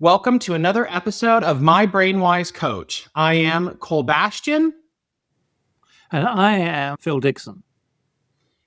Welcome to another episode of My BrainWise Coach. I am Bastian. And I am Phil Dixon.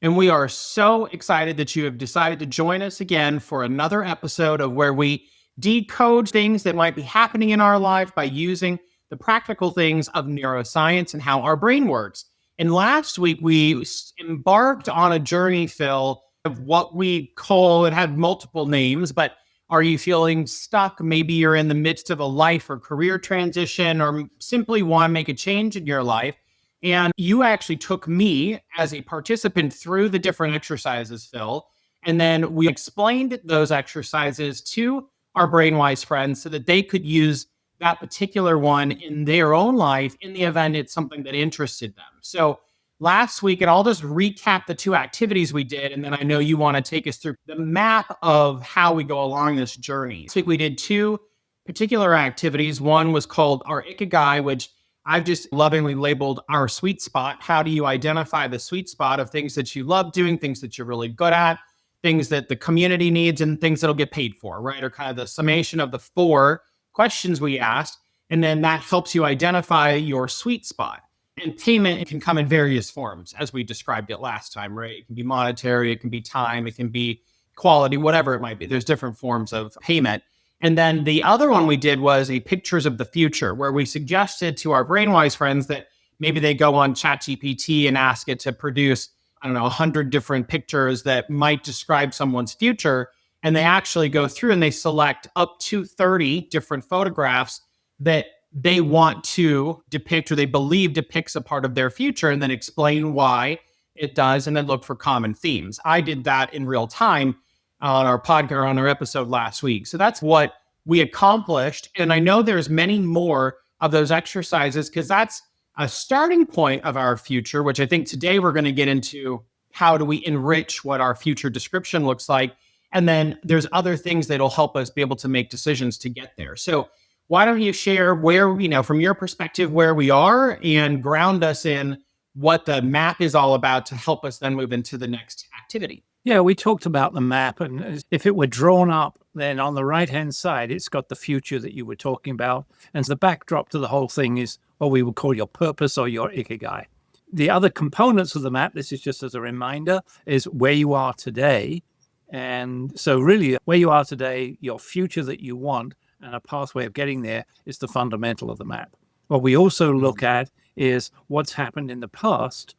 And we are so excited that you have decided to join us again for another episode of where we decode things that might be happening in our life by using the practical things of neuroscience and how our brain works. And last week, we embarked on a journey, Phil, of what we call, it had multiple names, but are you feeling stuck? Maybe you're in the midst of a life or career transition, or simply want to make a change in your life. And you actually took me as a participant through the different exercises, Phil. And then we explained those exercises to our BrainWise friends so that they could use that particular one in their own life in the event it's something that interested them. So last week, and I'll just recap the two activities we did, and then I know you want to take us through the map of how we go along this journey. This week we did two particular activities. One was called our Ikigai, which I've just lovingly labeled our sweet spot. How do you identify the sweet spot of things that you love doing, things that you're really good at, things that the community needs, and things that'll get paid for, right? Or kind of the summation of the four questions we asked. And then that helps you identify your sweet spot. And payment can come in various forms, as we described it last time, right? It can be monetary, it can be time, it can be quality, whatever it might be. There's different forms of payment. And then the other one we did was a pictures of the future, where we suggested to our BrainWise friends that maybe they go on ChatGPT and ask it to produce, 100 different pictures that might describe someone's future. And they actually go through and they select up to 30 different photographs that they want to depict or they believe depicts a part of their future, and then explain why it does, and then look for common themes. I did that in real time on our podcast, on our episode last week. So that's what we accomplished. And I know there's many more of those exercises because that's a starting point of our future, which I think today we're going to get into how do we enrich what our future description looks like. And then there's other things that'll help us be able to make decisions to get there. So why don't you share where, from your perspective, where we are and ground us in what the map is all about to help us then move into the next activity? Yeah, we talked about the map, and if it were drawn up, then on the right-hand side, it's got the future that you were talking about. And the backdrop to the whole thing is what we would call your purpose or your Ikigai. The other components of the map, this is just as a reminder, is where you are today. And so really where you are today, your future that you want, and a pathway of getting there is the fundamental of the map. What we also look at is what's happened in the past,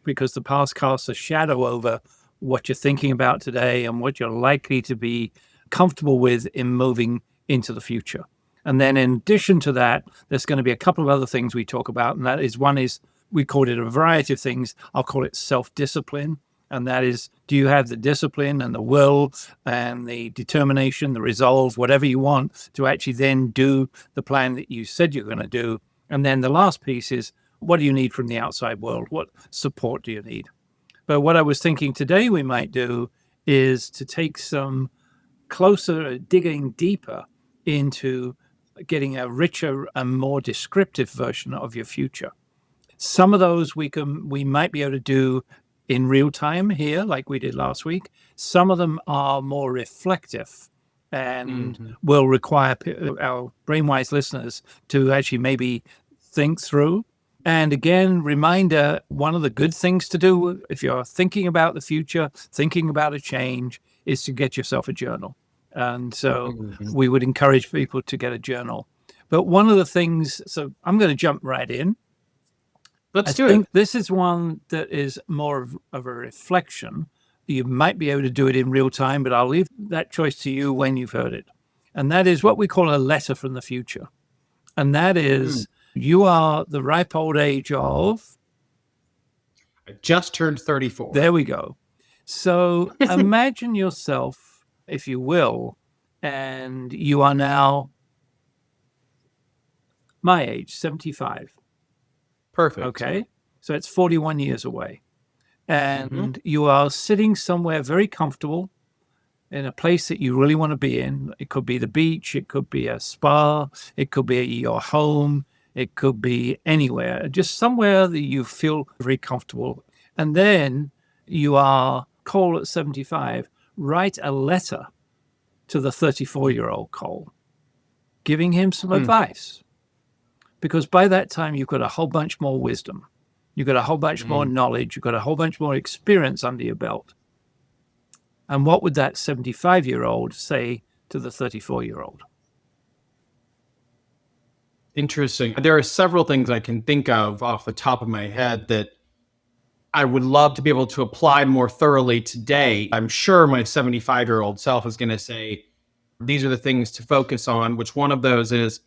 because the past casts a shadow over what you're thinking about today and what you're likely to be comfortable with in moving into the future. And then in addition to that, there's going to be a couple of other things we talk about. And that is, one is, we call it a variety of things. I'll call it self-discipline. And that is, do you have the discipline and the will and the determination, the resolve, whatever you want to actually then do the plan that you said you're going to do? And then the last piece is, what do you need from the outside world? What support do you need? But what I was thinking today we might do is to take some closer, digging deeper into getting a richer and more descriptive version of your future. Some of those we might be able to do in real time here, like we did last week. Some of them are more reflective and will require our BrainWise listeners to actually maybe think through. And again, reminder, one of the good things to do if you're thinking about the future, thinking about a change, is to get yourself a journal. And so we would encourage people to get a journal. But one of the things, so I'm going to jump right in. Let's do it. This is one that is more of a reflection. You might be able to do it in real time, but I'll leave that choice to you when you've heard it. And that is what we call a letter from the future. And that is, you are the ripe old age of... I just turned 34. There we go. So imagine yourself, if you will, and you are now my age, 75. Perfect. Okay. So it's 41 years away. And you are sitting somewhere very comfortable in a place that you really want to be in. It could be the beach. It could be a spa. It could be your home. It could be anywhere, just somewhere that you feel very comfortable. And then you are Cole at 75. Write a letter to the 34-year-old Cole. giving him some advice. Because by that time, you've got a whole bunch more wisdom. You've got a whole bunch more knowledge. You've got a whole bunch more experience under your belt. And what would that 75-year-old say to the 34-year-old? Interesting. There are several things I can think of off the top of my head that I would love to be able to apply more thoroughly today. I'm sure my 75-year-old self is going to say, these are the things to focus on, which one of those is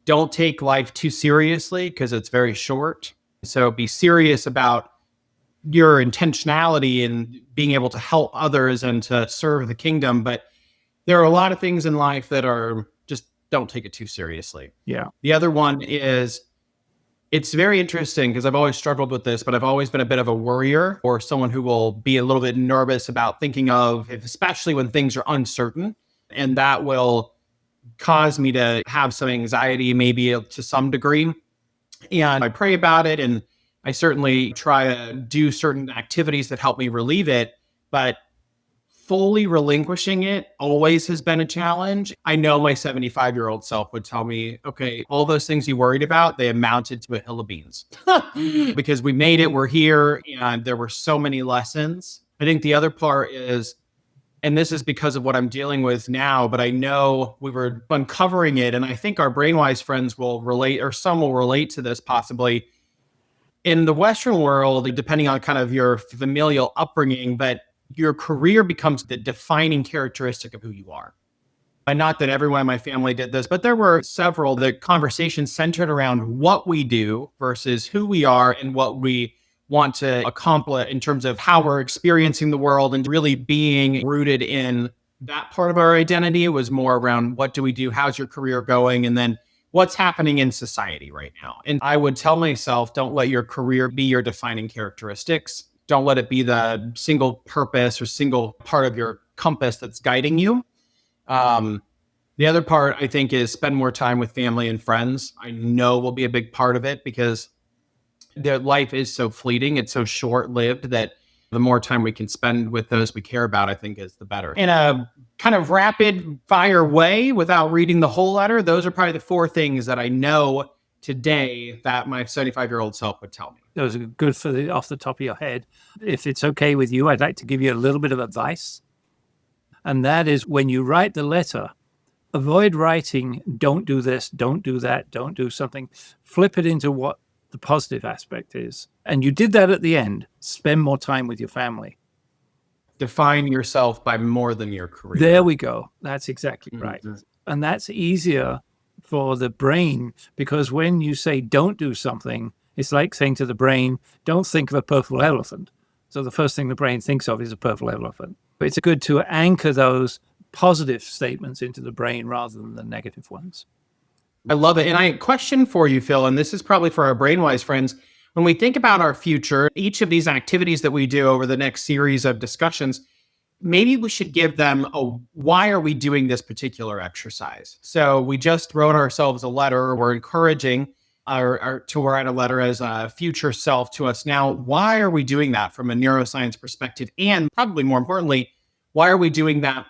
don't take life too seriously because it's very short. So be serious about your intentionality in being able to help others and to serve the kingdom. But there are a lot of things in life that are just don't take it too seriously. Yeah. The other one is, it's very interesting because I've always struggled with this, but I've always been a bit of a worrier or someone who will be a little bit nervous about thinking of, especially when things are uncertain. And that will cause me to have some anxiety, maybe to some degree. And I pray about it. And I certainly try to do certain activities that help me relieve it. But fully relinquishing it always has been a challenge. I know my 75-year-old self would tell me, okay, all those things you worried about, they amounted to a hill of beans because we made it, we're here, and there were so many lessons. I think the other part is, and this is because of what I'm dealing with now, but I know we were uncovering it, and I think our BrainWise friends will relate, or some will relate to this possibly. In the Western world, depending on kind of your familial upbringing, but your career becomes the defining characteristic of who you are. And not that everyone in my family did this, but there were several. The conversations centered around what we do versus who we are and what we want to accomplish in terms of how we're experiencing the world, and really being rooted in that part of our identity. It was more around what do we do? How's your career going? And then what's happening in society right now? And I would tell myself, don't let your career be your defining characteristics. Don't let it be the single purpose or single part of your compass that's guiding you. The other part, I think, is spend more time with family and friends. I know will be a big part of it because their life is so fleeting. It's so short-lived that the more time we can spend with those we care about, I think, is the better. In a kind of rapid fire way, without reading the whole letter, those are probably the 4 things that I know today that my 75-year-old self would tell me. Those are good for off the top of your head. If it's okay with you, I'd like to give you a little bit of advice. And that is, when you write the letter, avoid writing, don't do this, don't do that, don't do something. Flip it into what the positive aspect is. And you did that at the end. Spend more time with your family. Define yourself by more than your career. There we go. That's exactly right. Mm-hmm. And that's easier for the brain, because when you say don't do something, it's like saying to the brain, don't think of a purple elephant. So the first thing the brain thinks of is a purple elephant. But it's good to anchor those positive statements into the brain rather than the negative ones. I love it. And I have a question for you, Phil, and this is probably for our BrainWise friends. When we think about our future, each of these activities that we do over the next series of discussions, maybe we should give them a why are we doing this particular exercise? So we just wrote ourselves a letter. We're encouraging to write a letter as a future self to us now. Why are we doing that from a neuroscience perspective? And probably more importantly, why are we doing that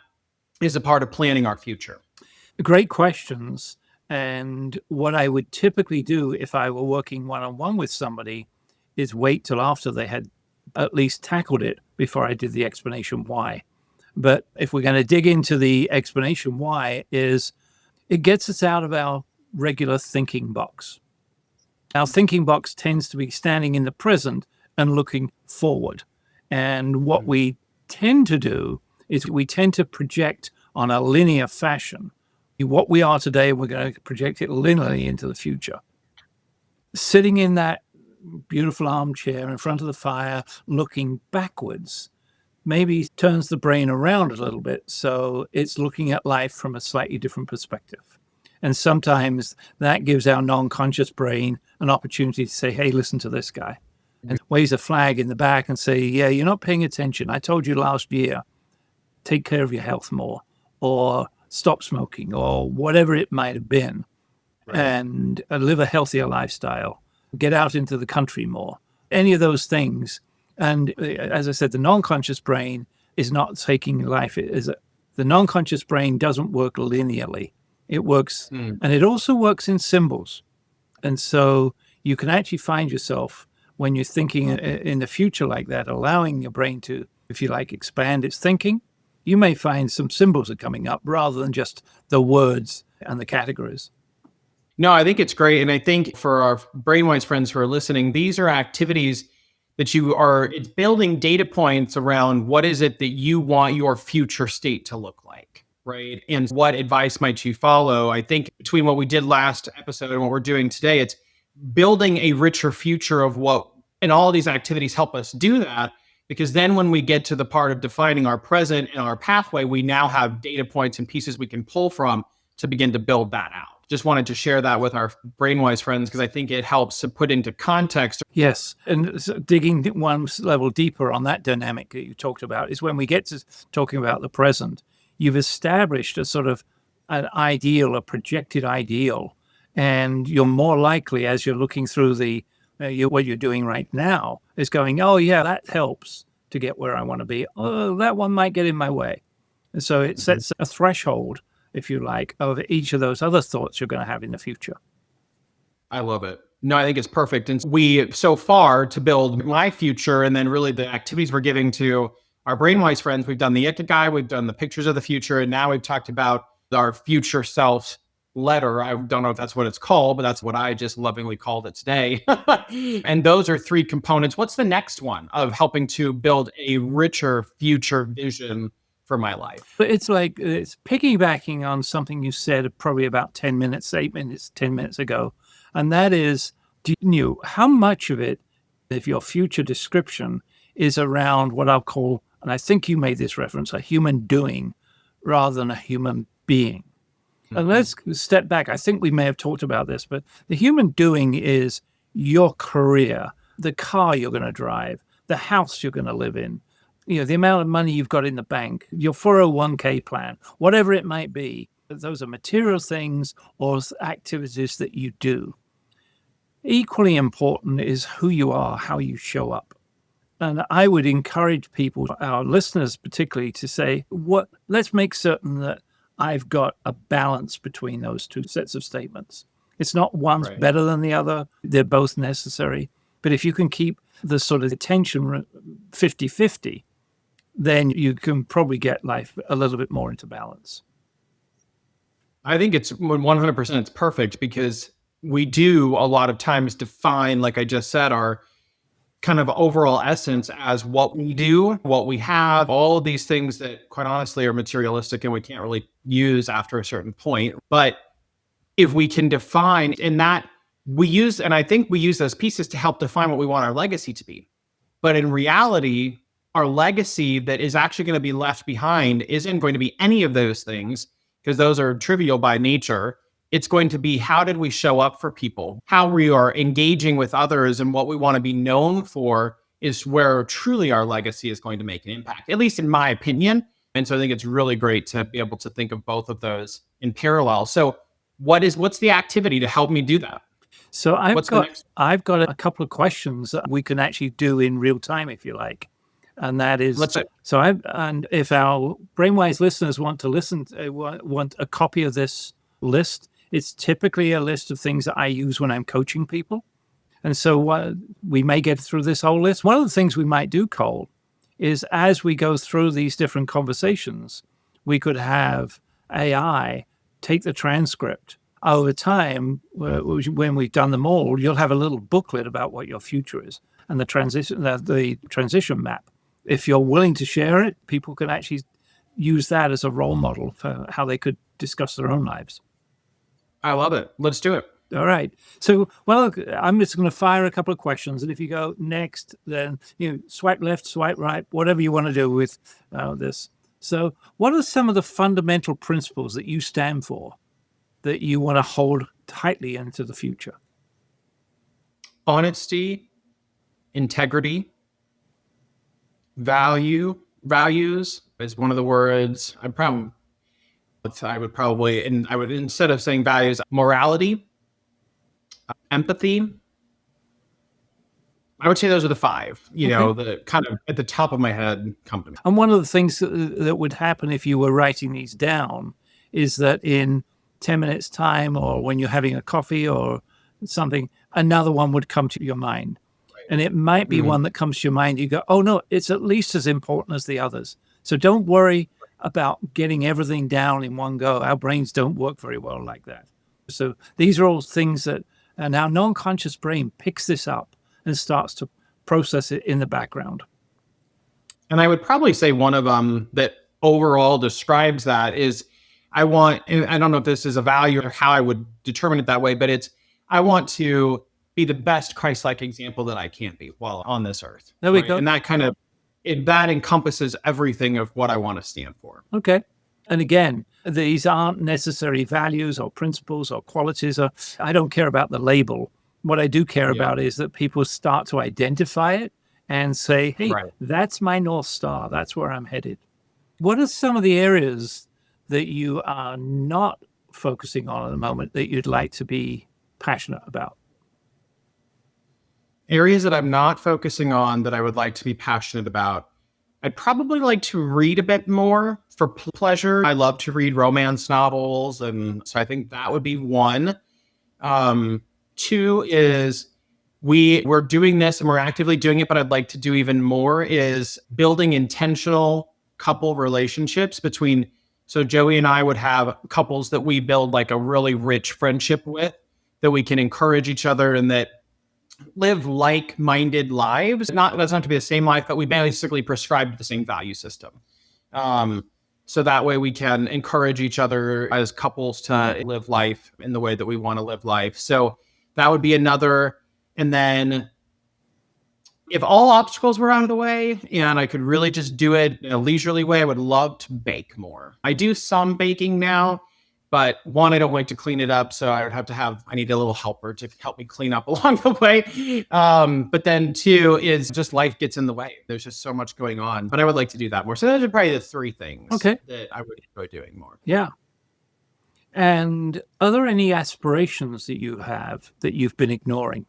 as a part of planning our future? Great questions. And what I would typically do if I were working one-on-one with somebody is wait till after they had at least tackled it before I did the explanation why. But if we're going to dig into the explanation why, is it gets us out of our regular thinking box. Our thinking box tends to be standing in the present and looking forward. And what we tend to do is we tend to project on a linear fashion. What we are today, we're going to project it linearly into the future. Sitting in that beautiful armchair in front of the fire, looking backwards, maybe turns the brain around a little bit. So it's looking at life from a slightly different perspective. And sometimes that gives our non-conscious brain an opportunity to say, hey, listen to this guy. And waves a flag in the back and say, yeah, you're not paying attention. I told you last year, take care of your health more, or stop smoking, or whatever it might have been, right. And live a healthier lifestyle, get out into the country more, any of those things. And as I said, the non-conscious brain is not taking life. The non-conscious brain doesn't work linearly. It works, Mm. and it also works in symbols. And so you can actually find yourself when you're thinking in the future like that, allowing your brain to, if you like, expand its thinking, you may find some symbols are coming up rather than just the words and the categories. No, I think it's great. And I think for our BrainWise friends who are listening, these are activities that it's building data points around what is it that you want your future state to look like, right? And what advice might you follow? I think between what we did last episode and what we're doing today, it's building a richer future of and all of these activities help us do that. Because then when we get to the part of defining our present and our pathway, we now have data points and pieces we can pull from to begin to build that out. Just wanted to share that with our BrainWise friends because I think it helps to put into context. Yes. And so digging one level deeper on that dynamic that you talked about is when we get to talking about the present, you've established a sort of an ideal, a projected ideal, and you're more likely as you're looking through what you're doing right now is going, oh, yeah, that helps to get where I want to be. Oh, that one might get in my way. And so it sets a threshold, if you like, of each of those other thoughts you're going to have in the future. I love it. No, I think it's perfect. And so far to build my future and then really the activities we're giving to our BrainWise friends, we've done the Ikigai, we've done the pictures of the future, and now we've talked about our future self letter. I don't know if that's what it's called, but that's what I just lovingly called it today. And those are 3 components. What's the next one of helping to build a richer future vision for my life? But it's piggybacking on something you said probably about 10 minutes, 8 minutes, 10 minutes ago. And that is, how much of it, if your future description is around what I'll call, and I think you made this reference, a human doing rather than a human being. And let's step back. I think we may have talked about this, but the human doing is your career, the car you're going to drive, the house you're going to live in, the amount of money you've got in the bank, your 401k plan, whatever it might be. Those are material things or activities that you do. Equally important is who you are, how you show up. And I would encourage people, our listeners particularly, to say, let's make certain that I've got a balance between those 2 sets of statements. It's not one's better than the other. They're both necessary. But if you can keep the sort of tension 50-50, then you can probably get life a little bit more into balance. I think it's 100%. It's perfect because we do a lot of times define, like I just said, our kind of overall essence as what we do, what we have, all of these things that quite honestly are materialistic and we can't really use after a certain point. But if we can define and I think we use those pieces to help define what we want our legacy to be. But in reality, our legacy that is actually going to be left behind isn't going to be any of those things because those are trivial by nature. It's going to be how did we show up for people, how we are engaging with others, and what we want to be known for is where truly our legacy is going to make an impact, at least in my opinion. And so I think it's really great to be able to think of both of those in parallel. So what's the activity to help me do that? So I've got a couple of questions that we can actually do in real time, if you like. And that is, and if our BrainWise listeners want to want a copy of this list, it's typically a list of things that I use when I'm coaching people. And so we may get through this whole list. One of the things we might do, Cole, is as we go through these different conversations, we could have AI take the transcript. Over time, when we've done them all, you'll have a little booklet about what your future is and the transition map. If you're willing to share it, people can actually use that as a role model for how they could discuss their own lives. I love it. Let's do it. All right. So, I'm just going to fire a couple of questions. And if you go next, then swipe left, swipe right, whatever you want to do with this. So what are some of the fundamental principles that you stand for that you want to hold tightly into the future? Honesty, integrity, values is one of the words. I would, instead of saying values, morality, empathy. I would say those are the 5, the kind of at the top of my head come to me. And one of the things that would happen if you were writing these down is that in 10 minutes time, or when you're having a coffee or something, another one would come to your mind. And it might be one that comes to your mind. You go, oh, no, it's at least as important as the others. So don't worry about getting everything down in one go. Our brains don't work very well like that. So these are all things that our non-conscious brain picks this up and starts to process it in the background. And I would probably say one of them that overall describes that is I don't know if this is a value or how I would determine it that way, but I want to be the best Christ-like example that I can be while on this earth. There we go. And that encompasses everything of what I want to stand for. Okay. And again, these aren't necessary values or principles or qualities. I don't care about the label. What I do care about is that people start to identify it and say, hey, that's my North Star. That's where I'm headed. What are some of the areas that you are not focusing on at the moment that you'd like to be passionate about? Areas that I'm not focusing on that I would like to be passionate about. I'd probably like to read a bit more for pleasure. I love to read romance novels, and so I think that would be one. Two is we're doing this and we're actively doing it, but I'd like to do even more is building intentional couple relationships between. So Joey and I would have couples that we build like a really rich friendship with, that we can encourage each other and that live like-minded lives. Doesn't have to be the same life, but we basically prescribe the same value system. So that way we can encourage each other as couples to live life in the way that we want to live life. So that would be another. And then if all obstacles were out of the way and I could really just do it in a leisurely way, I would love to bake more. I do some baking now, but one, I don't like to clean it up. So I need a little helper to help me clean up along the way. But then two is just life gets in the way. There's just so much going on, but I would like to do that more. So those are probably the three things that I would enjoy doing more. Yeah. And are there any aspirations that you have that you've been ignoring?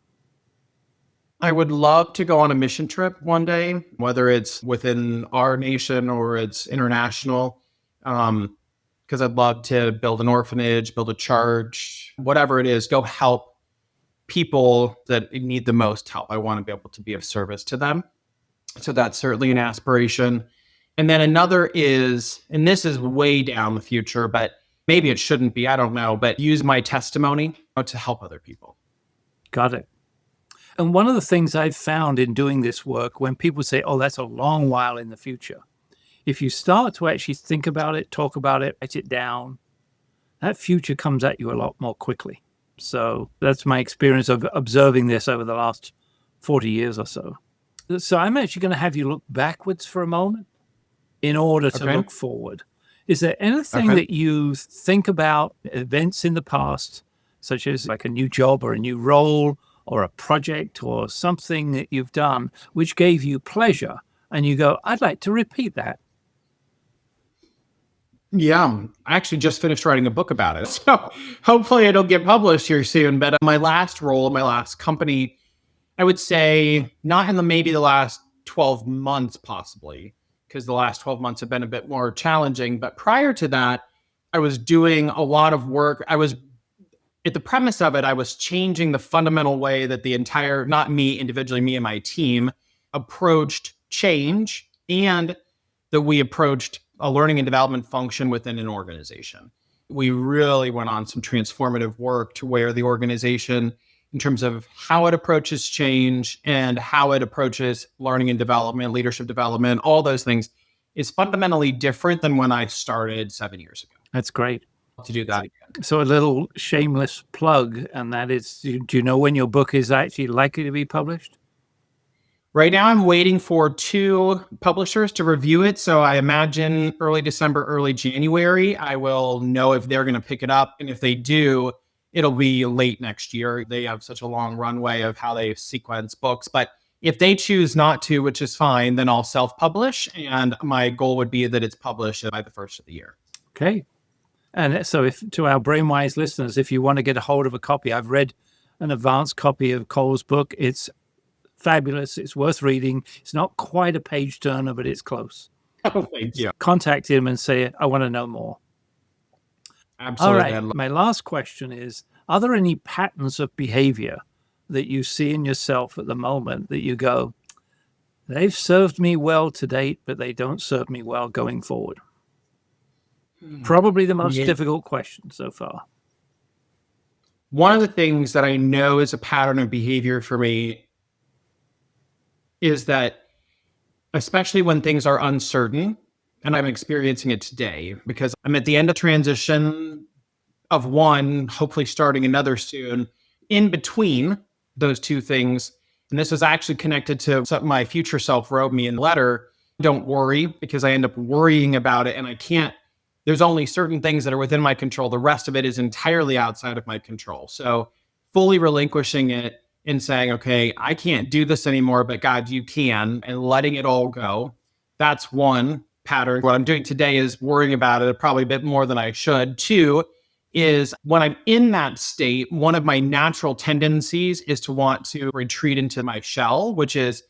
I would love to go on a mission trip one day, whether it's within our nation or it's international. Because I'd love to build an orphanage, build a church, whatever it is, go help people that need the most help. I want to be able to be of service to them. So that's certainly an aspiration. And then another is, and this is way down the future, but maybe it shouldn't be, I don't know, but use my testimony to help other people. Got it. And one of the things I've found in doing this work, when people say, oh, that's a long while in the future, if you start to actually think about it, talk about it, write it down, that future comes at you a lot more quickly. So that's my experience of observing this over the last 40 years or so. So I'm actually going to have you look backwards for a moment in order to look forward. Is there anything that you think about, events in the past, such as like a new job or a new role or a project or something that you've done, which gave you pleasure, and you go, I'd like to repeat that? Yeah, I actually just finished writing a book about it. So hopefully it'll get published here soon. But my last role, my last company, I would say not in maybe the last 12 months, possibly, because the last 12 months have been a bit more challenging. But prior to that, I was doing a lot of work. At the premise of it, I was changing the fundamental way that the entire, not me individually, me and my team approached change, and that we approached a learning and development function within an organization. We really went on some transformative work to where the organization, in terms of how it approaches change and how it approaches learning and development, leadership development, all those things, is fundamentally different than when I started 7 years ago. That's great. To do that again. So a little shameless plug, and that is, do you know when your book is actually likely to be published? Right now, I'm waiting for 2 publishers to review it. So I imagine early December, early January, I will know if they're going to pick it up. And if they do, it'll be late next year. They have such a long runway of how they sequence books. But if they choose not to, which is fine, then I'll self-publish. And my goal would be that it's published by the first of the year. Okay. And so to our BrainWise listeners, if you want to get a hold of a copy, I've read an advanced copy of Cole's book. It's fabulous. It's worth reading. It's not quite a page turner, but it's close. Oh, thank you. Contact him and say, I want to know more. All Absolutely. right. My last question is, are there any patterns of behavior that you see in yourself at the moment that you go, they've served me well to date, but they don't serve me well going forward? Probably the most Yeah. difficult question so far. One of the things that I know is a pattern of behavior for me is that, especially when things are uncertain, and I'm experiencing it today because I'm at the end of transition of one, hopefully starting another soon. In between those two things, and this is actually connected to something my future self wrote me in the letter. Don't worry, because I end up worrying about it and I can't. There's only certain things that are within my control. The rest of it is entirely outside of my control. So fully relinquishing it and saying, okay, I can't do this anymore, but God, you can, and letting it all go. That's one pattern. What I'm doing today is worrying about it probably a bit more than I should. Two, is when I'm in that state, one of my natural tendencies is to want to retreat into my shell, which is,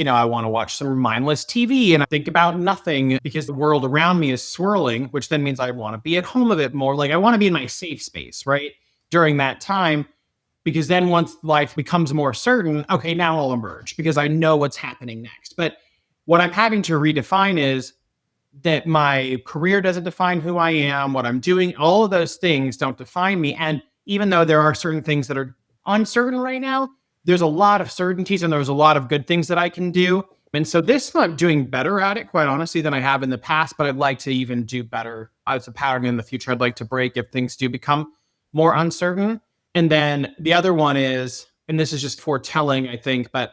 I want to watch some mindless TV and think about nothing because the world around me is swirling, which then means I want to be at home a bit more. Like I want to be in my safe space, right? During that time, because then once life becomes more certain, okay, now I'll emerge because I know what's happening next. But what I'm having to redefine is that my career doesn't define who I am, what I'm doing, all of those things don't define me. And even though there are certain things that are uncertain right now, there's a lot of certainties and there's a lot of good things that I can do. And so this, I'm doing better at it, quite honestly, than I have in the past, but I'd like to even do better as a pattern in the future. I'd like to break if things do become more uncertain. And then the other one is, and this is just foretelling, I think, but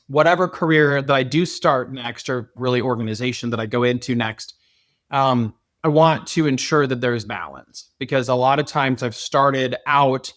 whatever career that I do start next, or really organization that I go into next, I want to ensure that there's balance, because a lot of times I've started out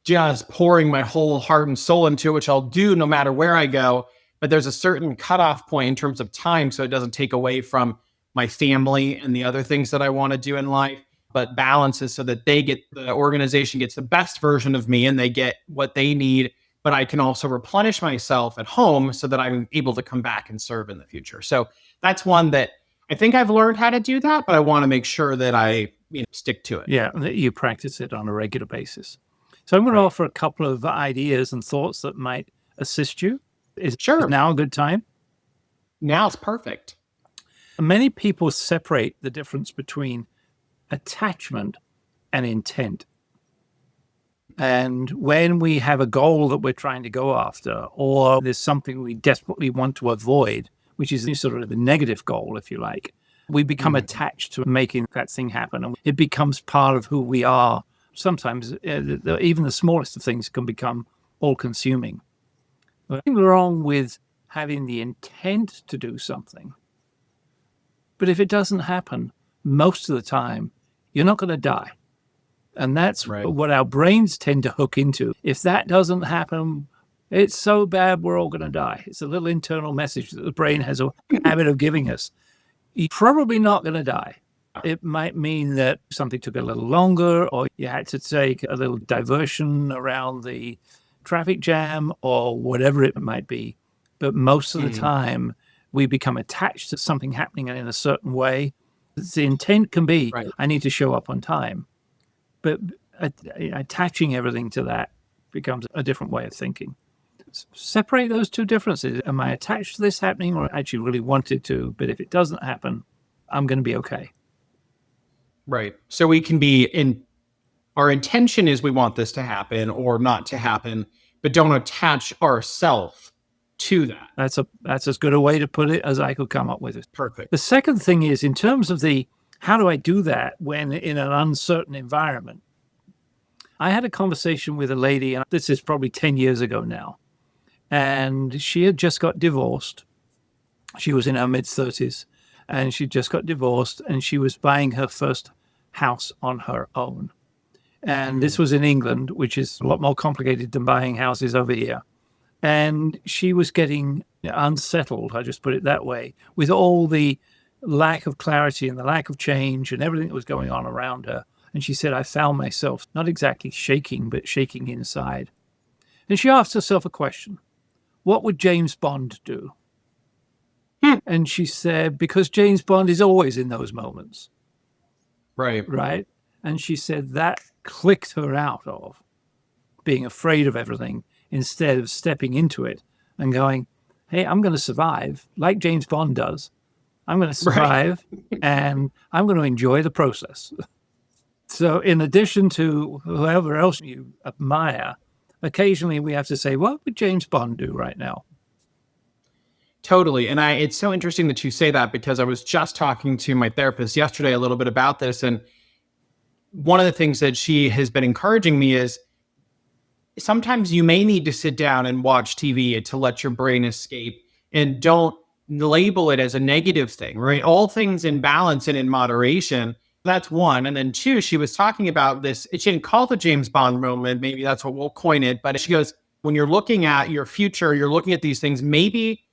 just pouring my whole heart and soul into it, which I'll do no matter where I go. But there's a certain cutoff point in terms of time, so it doesn't take away from my family and the other things that I want to do in life. But balance is so that the organization gets the best version of me and they get what they need. But I can also replenish myself at home so that I'm able to come back and serve in the future. So that's one that I think I've learned how to do that, but I want to make sure that I stick to it. Yeah, that you practice it on a regular basis. So I'm going to offer a couple of ideas and thoughts that might assist you. Is now a good time? Now it's perfect. Many people separate the difference between attachment and intent. And when we have a goal that we're trying to go after, or there's something we desperately want to avoid, which is sort of a negative goal, if you like, we become attached to making that thing happen. And it becomes part of who we are. Sometimes even the smallest of things can become all-consuming. Nothing wrong with having the intent to do something. But if it doesn't happen, most of the time, you're not going to die. And that's what our brains tend to hook into. If that doesn't happen, it's so bad, we're all going to die. It's a little internal message that the brain has a habit of giving us. You're probably not going to die. It might mean that something took a little longer, or you had to take a little diversion around the traffic jam, or whatever it might be. But most of the time, we become attached to something happening in a certain way. The intent can be, I need to show up on time. But attaching everything to that becomes a different way of thinking. Separate those two differences. Am I attached to this happening, or I actually really wanted to? But if it doesn't happen, I'm going to be okay. Right. So we can be in, our intention is we want this to happen or not to happen, but don't attach ourselves to that. That's as good a way to put it as I could come up with it. Perfect. The second thing is, in terms of how do I do that when in an uncertain environment? I had a conversation with a lady, and this is probably 10 years ago now, and she had just got divorced. She was in her mid-30s, and she just got divorced, and she was buying her first house on her own. And this was in England, which is a lot more complicated than buying houses over here. And she was getting unsettled, I just put it that way, with all the lack of clarity and the lack of change and everything that was going on around her. And she said, I found myself not exactly shaking, but shaking inside. And she asked herself a question. What would James Bond do? And she said, because James Bond is always in those moments. Right. right? And she said that clicked her out of being afraid of everything instead of stepping into it and going, hey, I'm going to survive like James Bond does. I'm going to Right. survive and I'm going to enjoy the process. So, in addition to whoever else you admire, occasionally we have to say, what would James Bond do right now? Totally. And it's so interesting that you say that, because I was just talking to my therapist yesterday a little bit about this. And one of the things that she has been encouraging me is sometimes you may need to sit down and watch TV to let your brain escape, and don't label it as a negative thing, right? All things in balance and in moderation. That's one. And then two, she was talking about this. She didn't call it the James Bond moment. Maybe that's what we'll coin it. But she goes, when you're looking at your future, you're looking at these things, maybe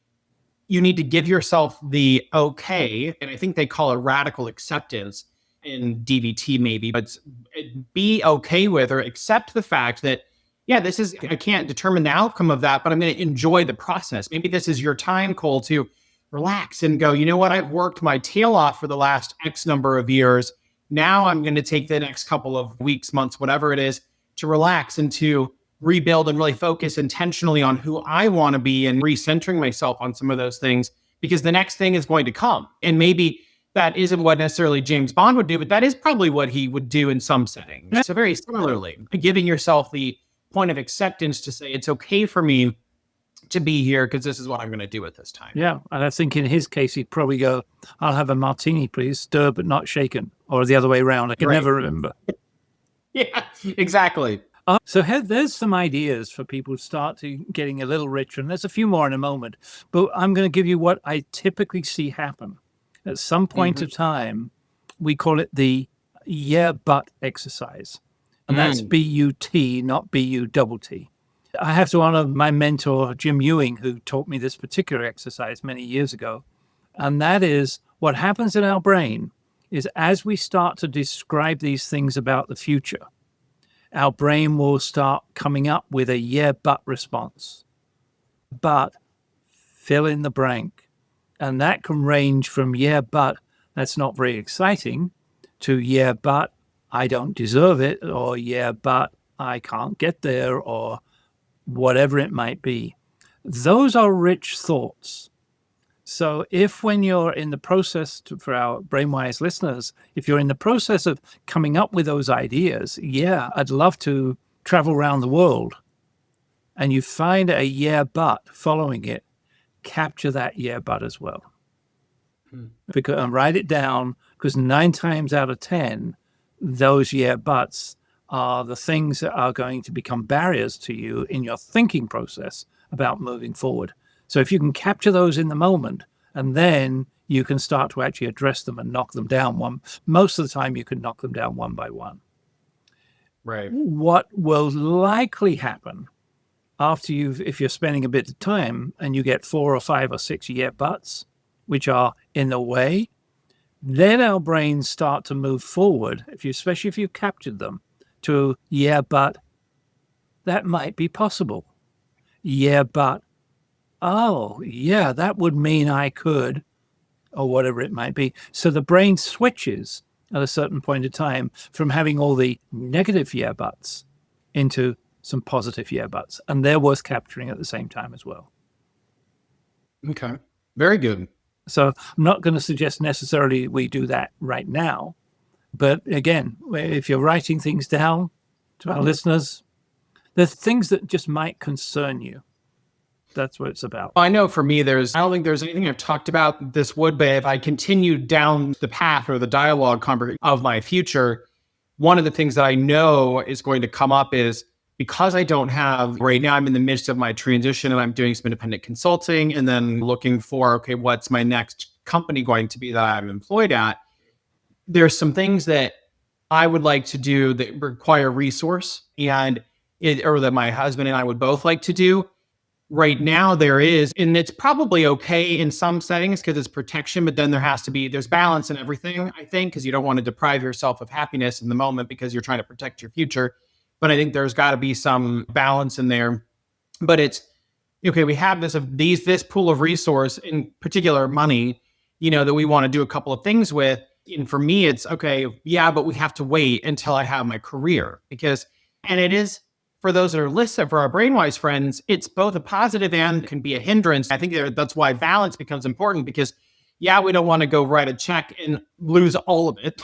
you need to give yourself the okay. And I think they call it radical acceptance in DVT, maybe, but be okay with or accept the fact that, yeah, I can't determine the outcome of that, but I'm going to enjoy the process. Maybe this is your time, Cole, to relax and go, you know what? I've worked my tail off for the last X number of years. Now I'm going to take the next couple of weeks, months, whatever it is, to relax and to rebuild and really focus intentionally on who I want to be, and recentering myself on some of those things, because the next thing is going to come. And maybe that isn't what necessarily James Bond would do, but that is probably what he would do in some settings. So very similarly, giving yourself the point of acceptance to say, it's okay for me to be here because this is what I'm going to do at this time. Yeah. And I think in his case, he'd probably go, I'll have a martini, please, stirred but not shaken, or the other way around. I can never remember. Yeah, exactly. So there's some ideas for people to start to getting a little richer, and there's a few more in a moment. But I'm going to give you what I typically see happen. At some point of time, we call it the yeah, but exercise. And that's B-U-T, not B-U-double-T. I have to honor my mentor, Jim Ewing, who taught me this particular exercise many years ago. And that is what happens in our brain is as we start to describe these things about the future, our brain will start coming up with a yeah, but response. But fill in the blank. And that can range from yeah, but that's not very exciting to yeah, but I don't deserve it, or yeah, but I can't get there, or whatever it might be. Those are rich thoughts. So if when you're in the process, for our BrainWise listeners, if you're in the process of coming up with those ideas, yeah, I'd love to travel around the world, and you find a yeah, but following it, capture that yeah, but as well. Because, and write it down, because 9 times out of 10, those yeah, buts are the things that are going to become barriers to you in your thinking process about moving forward. So if you can capture those in the moment, and then you can start to actually address them and knock them down most of the time you can knock them down one by one. Right. What will likely happen after if you're spending a bit of time and you get 4 or 5 or 6 yeah buts, which are in the way, then our brains start to move forward, especially if you've captured them, to yeah, but that might be possible. Yeah, but oh, yeah, that would mean I could, or whatever it might be. So the brain switches at a certain point in time from having all the negative yeah buts into some positive yeah buts. And they're worth capturing at the same time as well. Okay. Very good. So I'm not going to suggest necessarily we do that right now. But again, if you're writing things down to our listeners, there's things that just might concern you. That's what it's about. I know for me, I don't think there's anything I've talked about this would, but if I continue down the path or the dialogue of my future, one of the things that I know is going to come up is, because I don't have, right now I'm in the midst of my transition and I'm doing some independent consulting and then looking for, okay, what's my next company going to be that I'm employed at? There's some things that I would like to do that require resource, or that my husband and I would both like to do. Right now there is, and it's probably okay in some settings because it's protection, but then there's balance in everything, I think, because you don't want to deprive yourself of happiness in the moment because you're trying to protect your future. But I think there's got to be some balance in there. But it's, okay, we have this pool of resource, in particular money, that we want to do a couple of things with. And for me, it's okay, yeah, but we have to wait until I have my career and it is for those that are listening, for our BrainWise friends, it's both a positive and can be a hindrance. I think that's why balance becomes important because, yeah, we don't want to go write a check and lose all of it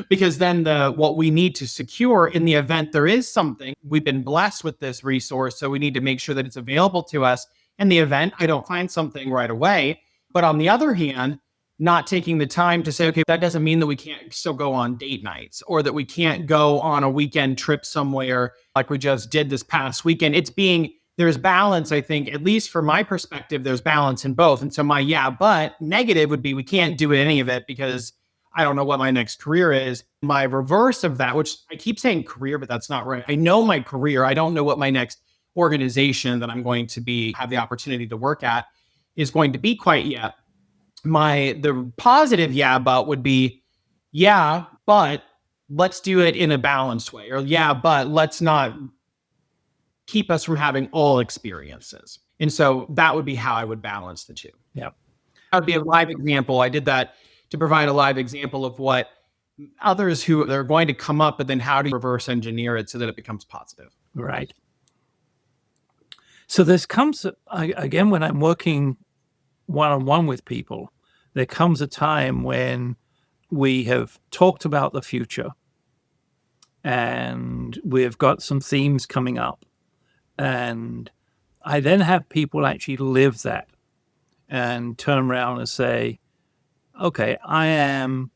because then what we need to secure in the event there is something, we've been blessed with this resource. So we need to make sure that it's available to us in the event I don't find something right away. But on the other hand, not taking the time to say, okay, that doesn't mean that we can't still go on date nights or that we can't go on a weekend trip somewhere like we just did this past weekend. There's balance, I think, at least from my perspective, there's balance in both. And so but negative would be we can't do any of it because I don't know what my next career is. My reverse of that, which I keep saying career, but that's not right. I know my career. I don't know what my next organization that I'm going to have the opportunity to work at is going to be quite yet. The positive but would be, yeah, but let's do it in a balanced way, or yeah, but let's not keep us from having all experiences. And so that would be how I would balance the two. Yeah. That would be a live example. I did that to provide a live example of what others who they're going to come up, but then how do you reverse engineer it so that it becomes positive? Right. So this comes, again, when I'm working one-on-one with people, there comes a time when we have talked about the future and we've got some themes coming up. And I then have people actually live that and turn around and say, okay, I am,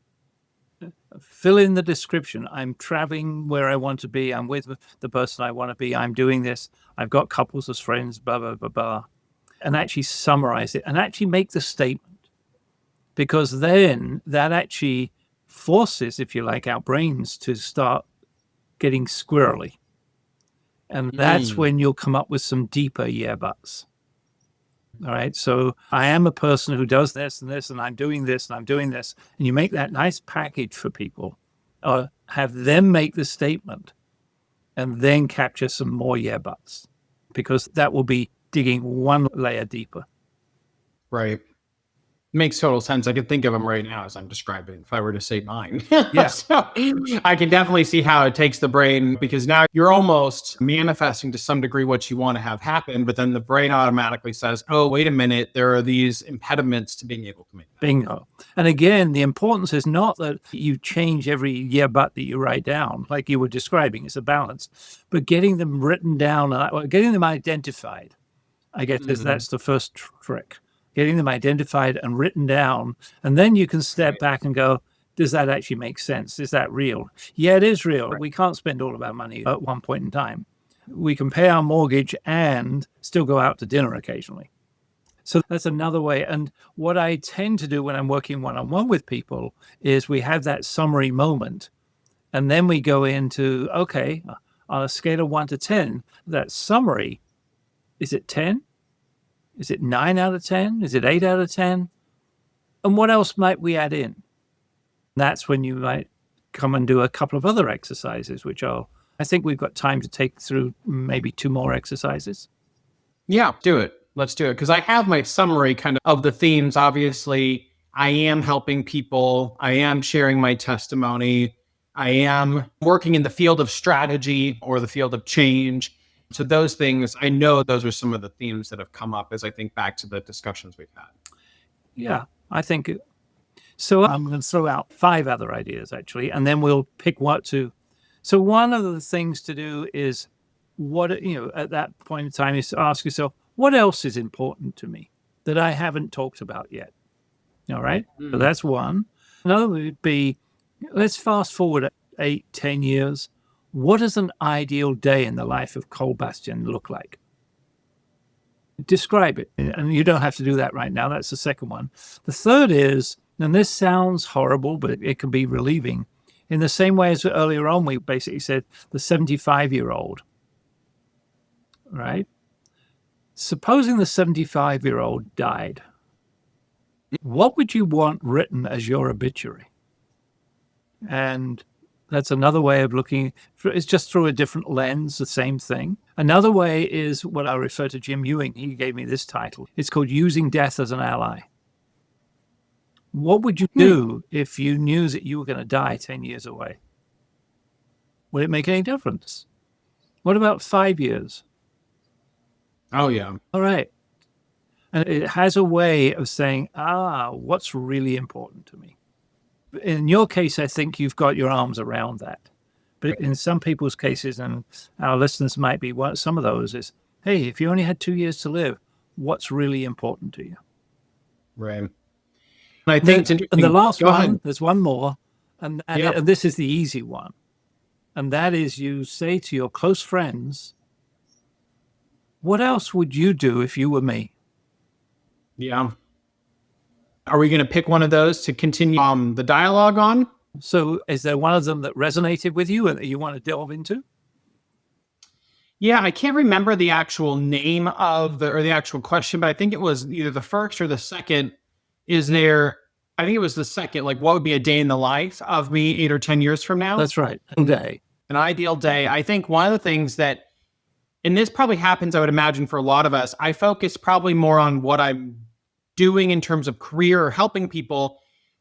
fill in the description. I'm traveling where I want to be. I'm with the person I want to be. I'm doing this. I've got couples as friends, blah, blah, blah, blah. And actually summarize it and actually make the statement, because then that actually forces, if you like, our brains to start getting squirrely. And that's when you'll come up with some deeper yeah buts. All right. So I am a person who does this and this, and I'm doing this and I'm doing this. And you make that nice package for people, or have them make the statement and then capture some more yeah buts, because that will be digging one layer deeper. Right. Makes total sense. I can think of them right now as I'm describing if I were to say mine. Yeah. So I can definitely see how it takes the brain, because now you're almost manifesting to some degree what you want to have happen, but then the brain automatically says, oh, wait a minute, there are these impediments to being able to make that. Bingo. And again, the importance is not that you change every yeah but that you write down, like you were describing. It's a balance, but getting them written down, getting them identified. I guess that's the first trick. Getting them identified and written down. And then you can step back and go, does that actually make sense? Is that real? Yeah, it is real. Right. We can't spend all of our money at one point in time. We can pay our mortgage and still go out to dinner occasionally. So that's another way. And what I tend to do when I'm working one-on-one with people is we have that summary moment. And then we go into, okay, on a scale of 1 to 10, that summary, is it 10? Is it 9 out of 10? Is it 8 out of 10? And what else might we add in? That's when you might come and do a couple of other exercises, which I think we've got time to take through maybe 2 more exercises. Yeah, do it. Let's do it. Because I have my summary kind of the themes. Obviously, I am helping people. I am sharing my testimony. I am working in the field of strategy or the field of change. So those things, I know those are some of the themes that have come up as I think back to the discussions we've had. Yeah, I think so. I'm going to throw out 5 other ideas, actually, and then we'll pick what to. So one of the things to do is at that point in time is to ask yourself, what else is important to me that I haven't talked about yet? All right. So that's one. Another would be, let's fast forward 8-10 years. What does an ideal day in the life of Cole Bastian look like? Describe it. And you don't have to do that right now. That's the second one. The third is, and this sounds horrible, but it can be relieving. In the same way as earlier on, we basically said the 75-year-old, right? Supposing the 75-year-old died, what would you want written as your obituary? And that's another way of looking. It's just through a different lens, the same thing. Another way is what I refer to Jim Ewing. He gave me this title. It's called Using Death as an Ally. What would you do if you knew that you were going to die 10 years away? Would it make any difference? What about 5 years? Oh, yeah. All right. And it has a way of saying, what's really important to me? In your case, I think you've got your arms around that. But in some people's cases, and our listeners might be some of those, is, hey, if you only had 2 years to live, what's really important to you? Right. And I think it's interesting. And the last Go one, ahead. there's one more, and this is the easy one. And that is, you say to your close friends, what else would you do if you were me? Yeah. Are we going to pick one of those to continue the dialogue on? So is there one of them that resonated with you and that you want to delve into? Yeah, I can't remember the actual name of the actual question, but I think it was either the first or the second. I think it was the second, like what would be a day in the life of me 8 or 10 years from now? That's right. A day. An ideal day. I think one of the things that, and this probably happens, I would imagine, for a lot of us, I focus probably more on what I'm doing in terms of career or helping people.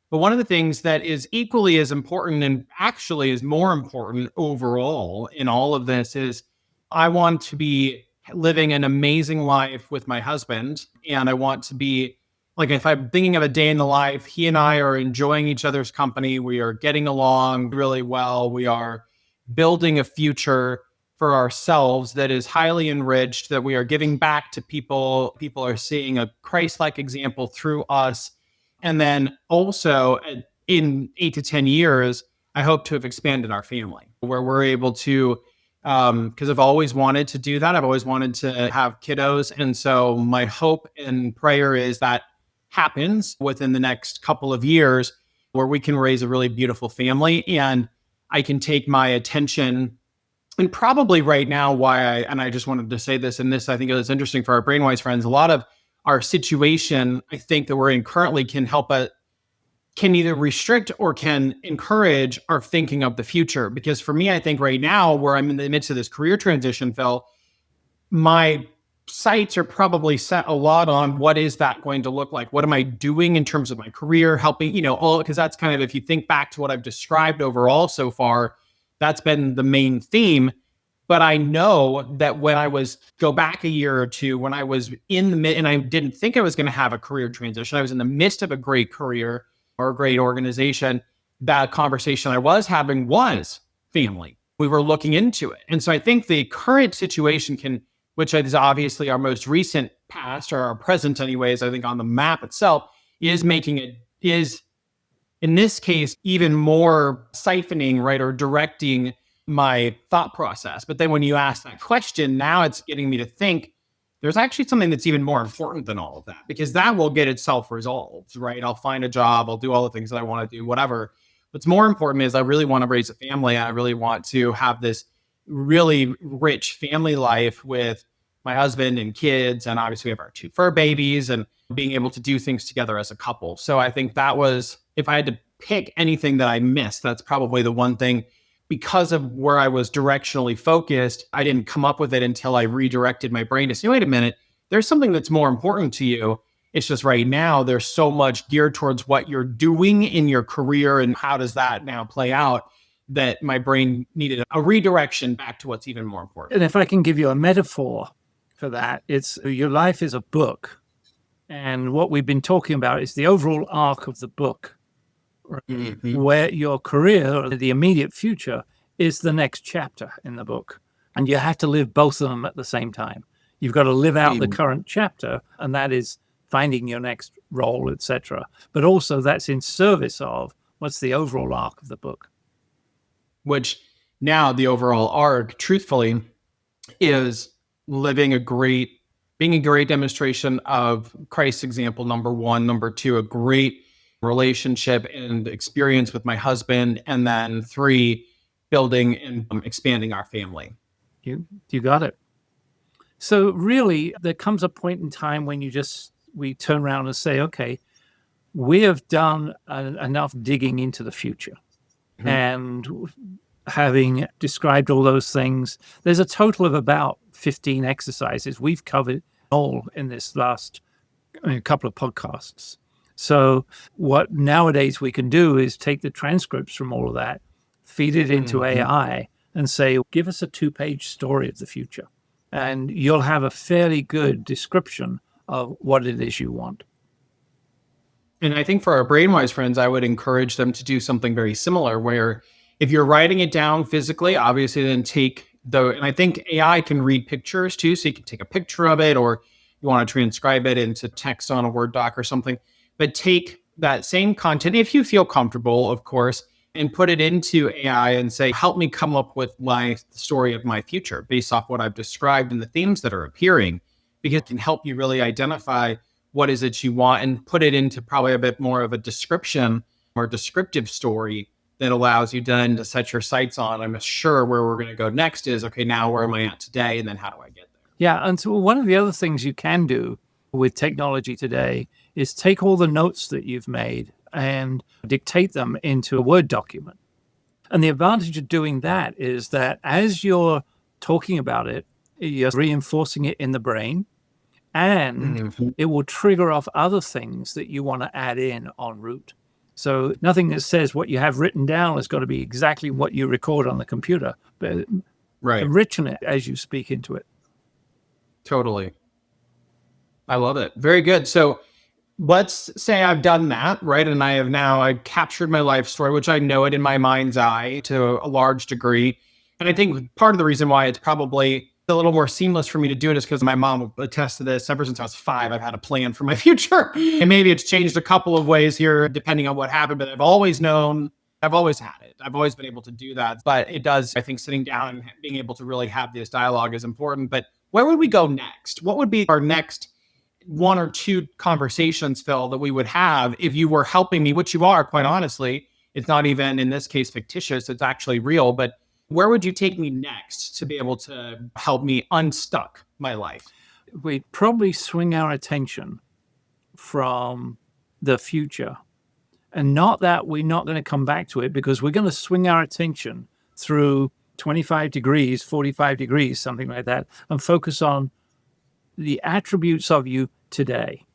But one of the things that is equally as important and actually is more important overall in all of this is I want to be living an amazing life with my husband. And I want to be, like, if I'm thinking of a day in the life, he and I are enjoying each other's company. We are getting along really well. We are building a future for ourselves that is highly enriched, that we are giving back to people. People are seeing a Christ-like example through us. And then also in 8 to 10 years, I hope to have expanded our family where we're able to, because I've always wanted to do that. I've always wanted to have kiddos. And so my hope and prayer is that happens within the next couple of years where we can raise a really beautiful family. And I can take my attention. And probably right now, I just wanted to say this, and this I think is interesting for our BrainWise friends, a lot of our situation, I think that we're in currently can either restrict or can encourage our thinking of the future. Because for me, I think right now, where I'm in the midst of this career transition, Phil, my sights are probably set a lot on what is that going to look like? What am I doing in terms of my career, helping, because that's kind of, if you think back to what I've described overall so far, that's been the main theme. But I know that when go back a year or two, when I was in the mid, and I didn't think I was going to have a career transition, I was in the midst of a great career or a great organization. That conversation I was having was family. We were looking into it. And so I think the current situation which is obviously our most recent past or our present anyways, I think on the map itself is in this case, even more siphoning, right, or directing my thought process. But then when you ask that question, now it's getting me to think there's actually something that's even more important than all of that, because that will get itself resolved, right? I'll find a job, I'll do all the things that I want to do, whatever. What's more important is I really want to raise a family. I really want to have this really rich family life with my husband and kids. And obviously we have our 2 fur babies and being able to do things together as a couple. So I think that was, if I had to pick anything that I missed, that's probably the one thing. Because of where I was directionally focused, I didn't come up with it until I redirected my brain to say, wait a minute, there's something that's more important to you. It's just right now, there's so much geared towards what you're doing in your career and how does that now play out, that my brain needed a redirection back to what's even more important. And if I can give you a metaphor for that, it's your life is a book. And what we've been talking about is the overall arc of the book, where your career or the immediate future is the next chapter in the book. And you have to live both of them at the same time. You've got to live out the current chapter, and that is finding your next role, etc. But also that's in service of what's the overall arc of the book. Which now the overall arc, truthfully, is being a great demonstration of Christ's example, number 1. Number 2, a great relationship and experience with my husband. And then 3, building and expanding our family. You got it. So really, there comes a point in time when we turn around and say, okay, we have done enough digging into the future. And having described all those things, there's a total of about 15 exercises we've covered all in this last couple of podcasts. So what nowadays we can do is take the transcripts from all of that, feed it into AI, and say, give us a 2-page story of the future. And you'll have a fairly good description of what it is you want. And I think for our BrainWise friends, I would encourage them to do something very similar where if you're writing it down physically, obviously then and I think AI can read pictures too. So you can take a picture of it or you want to transcribe it into text on a Word doc or something, but take that same content, if you feel comfortable, of course, and put it into AI and say, help me come up with the story of my future based off what I've described and the themes that are appearing, because it can help you really identify what is it you want and put it into probably a bit more of a description or descriptive story that allows you then to set your sights on. I'm sure where we're going to go next is, okay, now where am I at today? And then how do I get there? Yeah. And so one of the other things you can do with technology today is take all the notes that you've made and dictate them into a Word document. And the advantage of doing that is that as you're talking about it, you're reinforcing it in the brain, and it will trigger off other things that you want to add in en route. So nothing that says what you have written down has got to be exactly what you record on the computer, but enrichen it as you speak into it. Totally. I love it. Very good. So let's say I've done that, right? And I captured my life story, which I know it in my mind's eye to a large degree. And I think part of the reason why it's probably a little more seamless for me to do it is because my mom will attest to this. Ever since I was 5, I've had a plan for my future. And maybe it's changed a couple of ways here, depending on what happened, but I've always known, I've always had it. I've always been able to do that. But it does, I think sitting down and being able to really have this dialogue is important. But where would we go next? What would be our next 1 or 2 conversations, Phil, that we would have if you were helping me, which you are, quite honestly. It's not even, in this case, fictitious. It's actually real. But where would you take me next to be able to help me unstuck my life? We'd probably swing our attention from the future. And not that we're not going to come back to it, because we're going to swing our attention through 25 degrees, 45 degrees, something like that, and focus on the attributes of you today.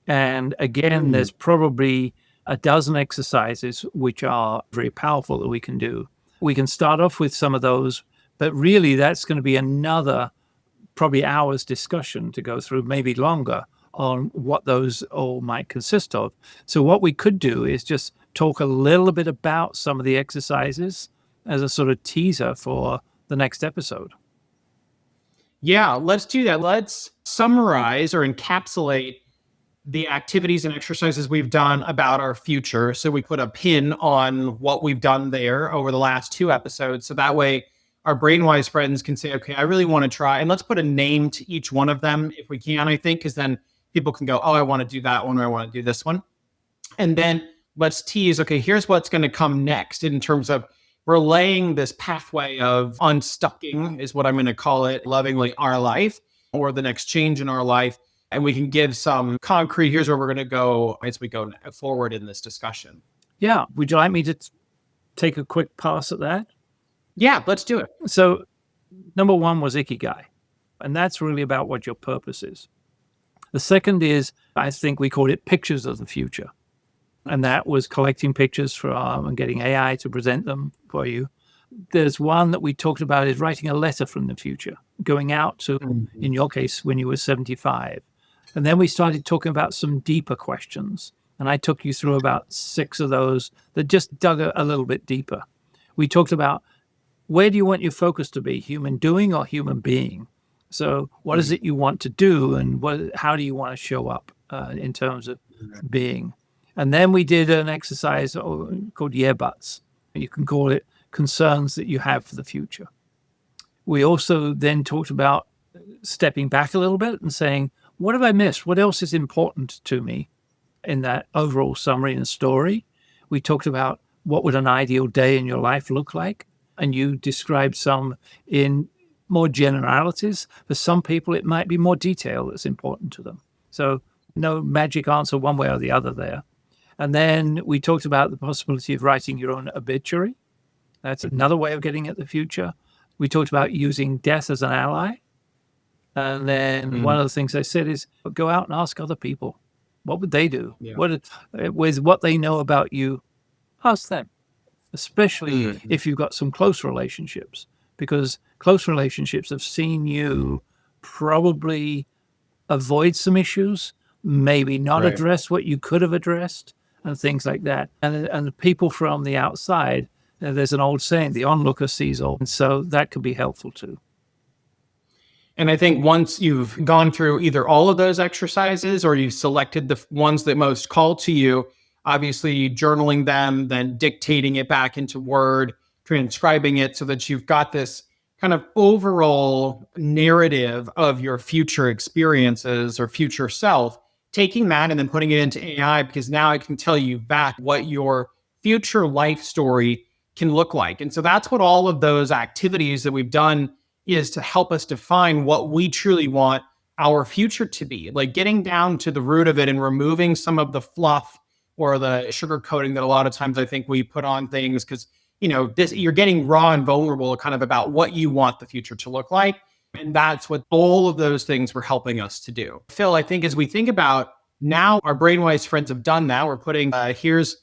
And again, there's probably a dozen exercises which are very powerful that we can do. We can start off with some of those, but really that's going to be another probably hours discussion to go through, maybe longer, on what those all might consist of. So what we could do is just talk a little bit about some of the exercises as a sort of teaser for the next episode. Yeah, let's do that. Let's summarize or encapsulate the activities and exercises we've done about our future. So we put a pin on what we've done there over the last 2 episodes. So that way our BrainWise friends can say, okay, I really want to try. And let's put a name to each one of them if we can, I think, because then people can go, oh, I want to do that one or I want to do this one. And then let's tease, okay, here's what's going to come next in terms of relaying this pathway of unstucking, is what I'm going to call it lovingly, our life, or the next change in our life. And we can give some concrete, here's where we're going to go as we go forward in this discussion. Yeah. Would you like me to take a quick pass at that? Yeah, let's do it. So number 1 was Ikigai. And that's really about what your purpose is. The second is, I think we called it pictures of the future. And that was collecting pictures and getting AI to present them for you. There's one that we talked about is writing a letter from the future, going out to, in your case, when you were 75. And then we started talking about some deeper questions. And I took you through about 6 of those that just dug a little bit deeper. We talked about, where do you want your focus to be, human doing or human being? So what is it you want to do, and how do you want to show up in terms of being? And then we did an exercise called yeah buts. You can call it concerns that you have for the future. We also then talked about stepping back a little bit and saying, what have I missed? What else is important to me in that overall summary and story? We talked about what would an ideal day in your life look like. And you described some in more generalities. For some people, it might be more detail that's important to them. So no magic answer one way or the other there. And then we talked about the possibility of writing your own obituary. That's another way of getting at the future. We talked about using death as an ally. And then one of the things I said is go out and ask other people. What would they do? Yeah. With what they know about you, ask them, especially Mhm. if you've got some close relationships, because close relationships have seen you probably avoid some issues, maybe not Right. address what you could have addressed, and things like that. And the people from the outside, there's an old saying, the onlooker sees all. And so that could be helpful too. And I think once you've gone through either all of those exercises or you've selected the ones that most call to you, obviously journaling them, then dictating it back into Word, transcribing it so that you've got this kind of overall narrative of your future experiences or future self, taking that and then putting it into AI, because now I can tell you back what your future life story can look like. And so that's what all of those activities that we've done is to help us define what we truly want our future to be, like getting down to the root of it and removing some of the fluff or the sugar coating that a lot of times I think we put on things, because this, you're getting raw and vulnerable kind of about what you want the future to look like. And that's what all of those things were helping us to do. Phil, I think as we think about now, our BrainWise friends have done that. We're putting here's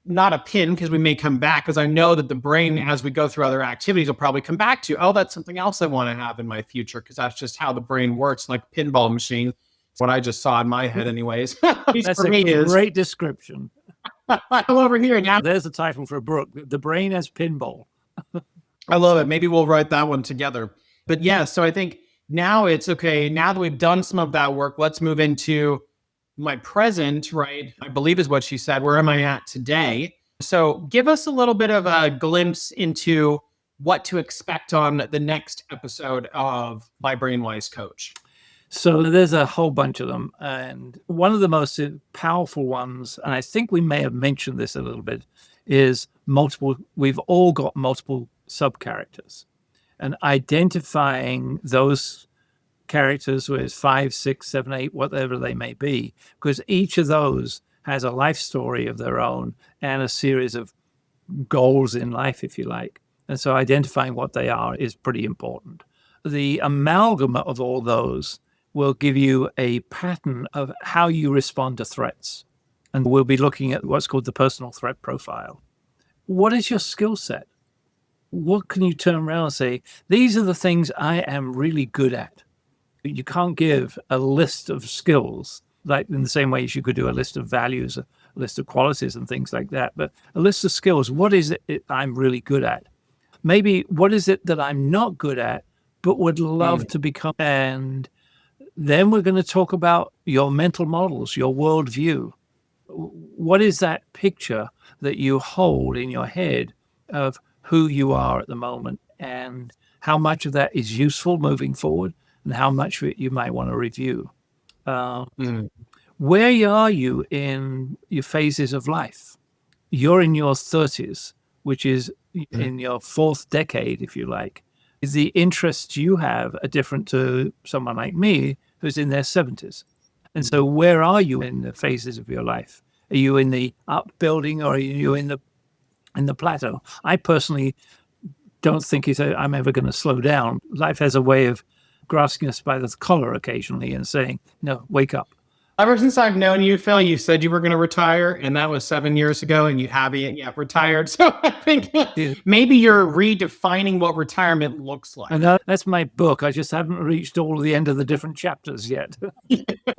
not a pin, because we may come back, because I know that the brain, as we go through other activities, will probably come back to, oh, that's something else I want to have in my future, because that's just how the brain works, like a pinball machine. It's what I just saw in my head anyways. At least That's for a me is great description. I'm over here now. There's the title for a book, The Brain as Pinball. I love it. Maybe we'll write that one together. But yeah, so I think now it's okay. Now that we've done some of that work, let's move into my present, right? I believe is what she said. Where am I at today? So give us a little bit of a glimpse into what to expect on the next episode of My BrainWise Coach. So there's a whole bunch of them. And one of the most powerful ones, and I think we may have mentioned this a little bit, is we've all got multiple sub-characters. And identifying those characters with 5, 6, 7, 8, whatever they may be, because each of those has a life story of their own and a series of goals in life, if you like. And so identifying what they are is pretty important. The amalgam of all those will give you a pattern of how you respond to threats. And we'll be looking at what's called the personal threat profile. What is your skill set? What can you turn around and say, these are the things I am really good at? You can't give a list of skills like in the same way as you could do a list of values, a list of qualities and things like that. But a list of skills, what is it I'm really good at? Maybe what is it that I'm not good at, but would love to become? And then we're going to talk about your mental models, your worldview. What is that picture that you hold in your head of who you are at the moment, and how much of that is useful moving forward, and how much of it you might want to review? Where are you in your phases of life? You're in your 30s, which is in your fourth decade, if you like. The interests you have are different to someone like me who's in their 70s. And so where are you in the phases of your life? Are you in the upbuilding, or are you in the plateau? I personally don't think I'm ever going to slow down. Life has a way of grasping us by the collar occasionally and saying, no, wake up. Ever since I've known you, Phil, you said you were going to retire, and that was 7 years ago, and you haven't yet retired. So I think maybe you're redefining what retirement looks like. And that's my book. I just haven't reached all the end of the different chapters yet.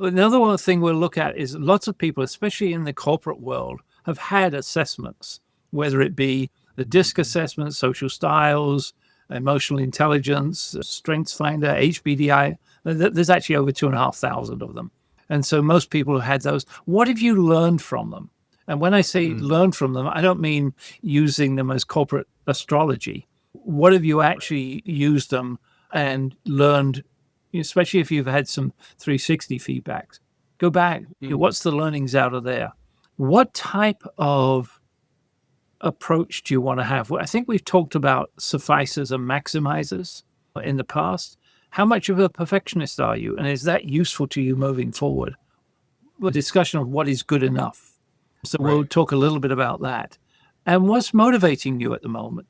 Another one thing we'll look at is lots of people, especially in the corporate world, have had assessments, whether it be the DISC assessment, social styles, emotional intelligence, strengths finder, HBDI. There's actually over 2,500 of them. And so most people have had those. What have you learned from them? And when I say learn from them, I don't mean using them as corporate astrology. What have you actually used them and learned, especially if you've had some 360 feedbacks? Go back. What's the learnings out of there? What type of approach do you want to have? Well, I think we've talked about sufficers and maximizers in the past. How much of a perfectionist are you? And is that useful to you moving forward? A discussion of what is good enough. So we'll talk a little bit about that. And what's motivating you at the moment?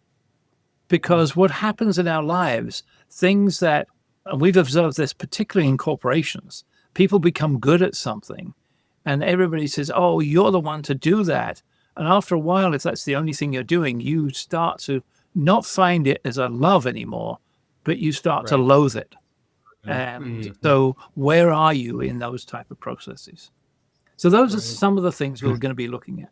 Because what happens in our lives, things that, and we've observed this particularly in corporations, people become good at something And everybody says, oh, you're the one to do that. And after a while, if that's the only thing you're doing, you start to not find it as a love anymore, but you start to Right. loathe it. And so where are you in those type of processes? So those are some of the things we're going to be looking at.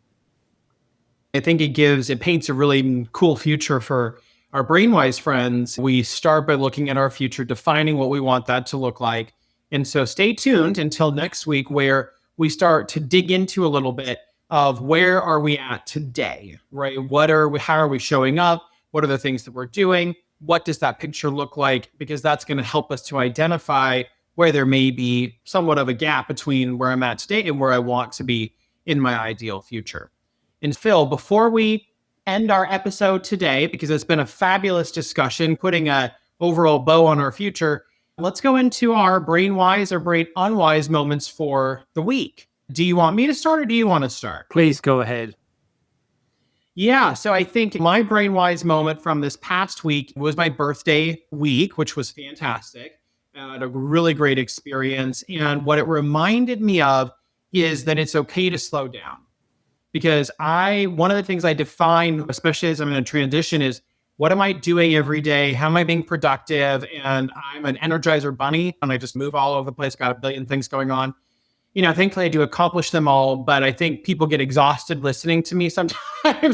I think it paints a really cool future for our BrainWise friends. We start by looking at our future, defining what we want that to look like. And so stay tuned until next week, where we start to dig into a little bit of where are we at today, right? How are we showing up? What are the things that we're doing? What does that picture look like? Because that's going to help us to identify where there may be somewhat of a gap between where I'm at today and where I want to be in my ideal future. And Phil, before we end our episode today, because it's been a fabulous discussion, putting a overall bow on our future, let's go into our BrainWise or Brain Unwise moments for the week. Do you want me to start or do you want to start? Please go ahead. Yeah, so I think my BrainWise moment from this past week was my birthday week, which was fantastic. I had a really great experience. And what it reminded me of is that it's okay to slow down. Because one of the things I define, especially as I'm in a transition, is what am I doing every day? How am I being productive? And I'm an Energizer bunny and I just move all over the place, got a billion things going on. Thankfully I do accomplish them all, but I think people get exhausted listening to me sometimes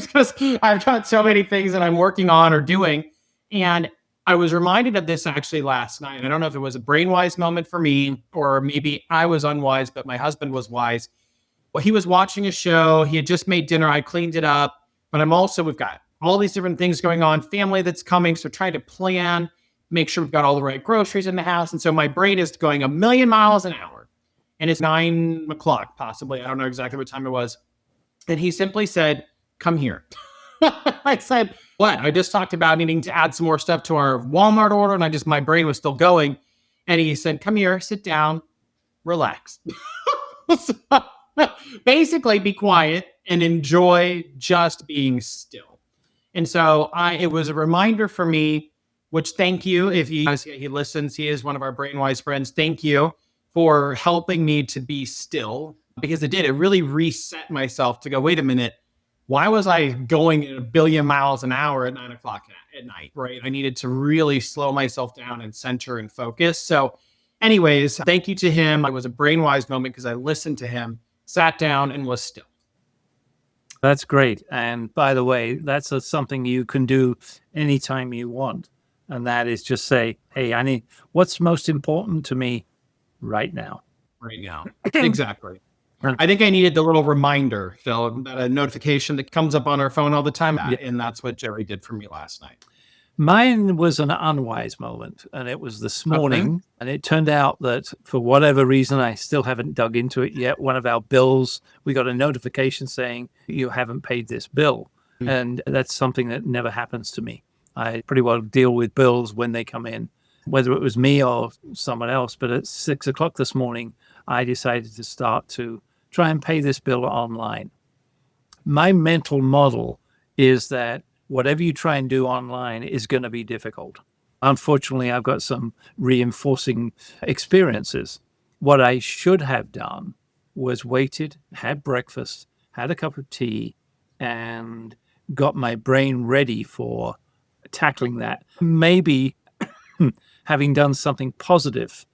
because I've got so many things that I'm working on or doing. And I was reminded of this actually last night. I don't know if it was a BrainWise moment for me, or maybe I was unwise, but my husband was wise. Well, he was watching a show. He had just made dinner. I cleaned it up, but we've got all these different things going on, family that's coming. So trying to plan, make sure we've got all the right groceries in the house. And so my brain is going a million miles an hour, and it's 9 o'clock, possibly. I don't know exactly what time it was. And he simply said, come here. I said, what? I just talked about needing to add some more stuff to our Walmart order. And my brain was still going. And he said, come here, sit down, relax. So, basically be quiet and enjoy just being still. And so it was a reminder for me, which thank you. If he listens, he is one of our BrainWise friends. Thank you for helping me to be still, because it really reset myself to go, wait a minute, why was I going at a billion miles an hour at 9 o'clock at night, right? I needed to really slow myself down and center and focus. So anyways, thank you to him. It was a BrainWise moment because I listened to him, sat down, and was still. That's great. And by the way, that's something you can do anytime you want. And that is just say, hey, what's most important to me right now? Right now. Exactly. I think I needed the little reminder, Phil, that a notification that comes up on our phone all the time. Yeah. And that's what Jerry did for me last night. Mine was an unwise moment, and it was this morning. Okay. And it turned out that for whatever reason, I still haven't dug into it yet. One of our bills, we got a notification saying you haven't paid this bill. Mm-hmm. And that's something that never happens to me. I pretty well deal with bills when they come in, whether it was me or someone else. But at 6 o'clock this morning, I decided to start to try and pay this bill online. My mental model is that whatever you try and do online is going to be difficult. Unfortunately, I've got some reinforcing experiences. What I should have done was waited, had breakfast, had a cup of tea, and got my brain ready for tackling that. Maybe having done something positive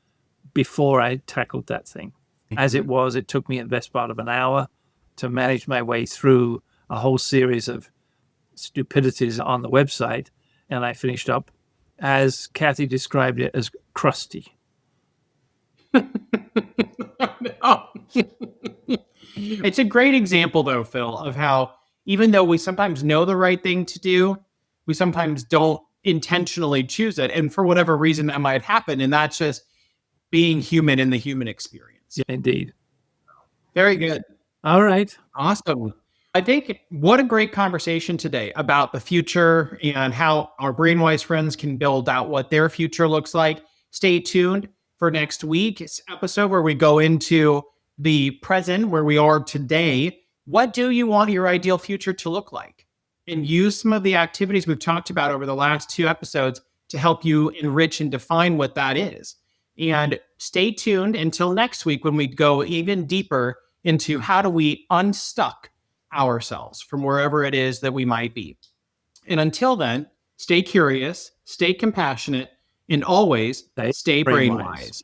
before I tackled that thing. As it was, it took me the best part of an hour to manage my way through a whole series of stupidities on the website, and I finished up, as Kathy described it, as crusty. It's a great example, though, Phil, of how even though we sometimes know the right thing to do, we sometimes don't intentionally choose it. And for whatever reason that might happen, and that's just being human in the human experience. Yeah, indeed. Very good. All right. Awesome. I think what a great conversation today about the future and how our BrainWise friends can build out what their future looks like. Stay tuned for next week's episode where we go into the present, where we are today. What do you want your ideal future to look like? And use some of the activities we've talked about over the last 2 episodes to help you enrich and define what that is. And stay tuned until next week when we go even deeper into how do we unstuck ourselves from wherever it is that we might be. And until then, stay curious, stay compassionate, and always stay brainwise.